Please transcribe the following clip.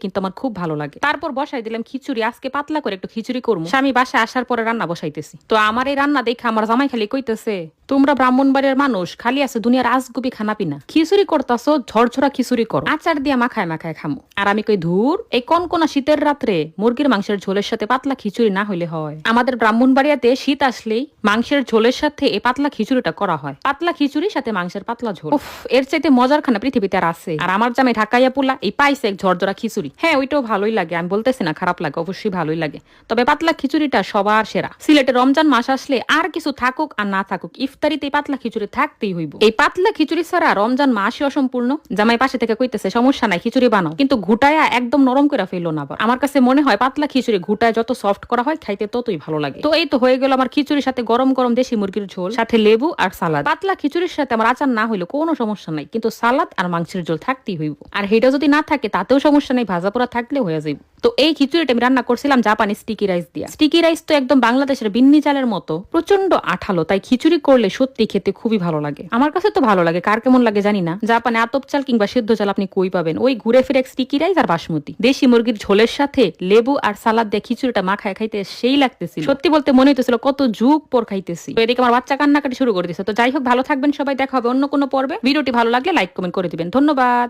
কিন্তু আমার খুব ভালো লাগে। তারপর বসাই দিলাম খিচুড়ি। আজকে পাতলা করে একটু খিচুড়ি করবো। স্বামী বাসায় আসার পরে রান্না বসাইতেছি। তো আমার এই রান্না দেখে আমার জামাই খালি কইতেছে, তোমরা ব্রাহ্মণবাড়ির মানুষ, খালি আছে দুনিয়ার আজগুবি খানা পিনা, খিচুড়ি করতাছো, ঝরঝরা খিচুড়ি করো, আচার দিয়া মাখায় মাখায় খামো। আর আমি কই ধুর, এই কনকনা শীতের রাত্রে মুরগির মাংসের ঝোলের সাথে পাতলা খিচুড়ি না হইলে হয়? আমাদের ব্রাহ্মণবাড়িয়াতে শীত আসলেই মাংসের ঝোলের সাথে এই পাতলা খিচুড়িটা করা হয়। পাতলা খিচুড়ির সাথে মাংসের পাতলা ঝোল, উফ, এর চাইতে মজার খানা পৃথিবীতে আর আছে? আর আমার জামাই ঢাকাইয়া পোলা এই পাইছে এক ঝরঝরা খিচুড়ি। হ্যাঁ, ওইটাও ভালোই লাগে, আমি বলতেছি না খারাপ লাগে, অবশ্যই ভালোই লাগে। তবে পাতলা খিচুড়িটা সবার সেরা। সিলেটে রমজান মাস আসলে আর কিছু থাকুক আর না থাকুক, ইফতারিতে এই পাতলা খিচুড়ি থাকতেই হইব। এই পাতলা খিচুড়ি ছাড়া রমজান মাসই অসম্পূর্ণ। জামাই পাশে থেকে কইতেছে, সমস্যা নাই, খিচুড়ি বানাও, কিন্তু ঘুটায়া একদম নরম করে ফেললো না। আবার আমার কাছে মনে হয় পাতলা খিচুড়ি ঘুটায় যত সফট করা হয়, খাইতে ততই ভালো লাগে। তো এই তো হয়ে গেল আমার খিচুড়ির সাথে গরম গরম দেশি মুরগির ঝোল, সাথে লেবু আর সালাদ। পাতলা খিচুড়ির সাথে আমার আচার না হইলে কোনো সমস্যা নাই, কিন্তু সালাদ আর মাংসের ঝোল থাকতেই হইব। আর হেটা যদি না থাকে তাতেও সমস্যা নেই, ভাজা পোড়া থাকলে হয়ে যাইব। তো এই খিচুড়িটা আমি রান্না করছিলাম জাপানি স্টিকি রাইস দিয়া। স্টিকি রাইস তো একদম বাংলাদেশের বিন্নি চালের মতো প্রচন্ড আঠালো, তাই খিচুড়ি করলে সত্যি খেতে খুবই ভালো লাগে। আমার কাছে তো ভালো লাগে, কার কেমন লাগে জানি না। জাপানে আতপ চাল কিংবা সিদ্ধ চাল আপনি কই পাবেন? ওই ঘুরে ফিরে স্টিকি রাইস আর বাসমতি। দেশি মুরগির ঝোলের সাথে লেবু আর সালাদ দিয়ে খিচুড়িটা মাখায় খাইতে সেই লাগতেছিল, সত্যি বলতে মনে হইতেছিল কত যুগ পর খাইতেছি। তো এদিকে আমার বাচ্চা কান্নাকাটি শুরু করে দিয়েছে। তো যাই হোক, ভালো থাকবেন সবাই, দেখা হবে অন্য কোনো পর্বে। ভিডিওটি ভালো লাগলে লাইক কমেন্ট করে দিবেন। ধন্যবাদ।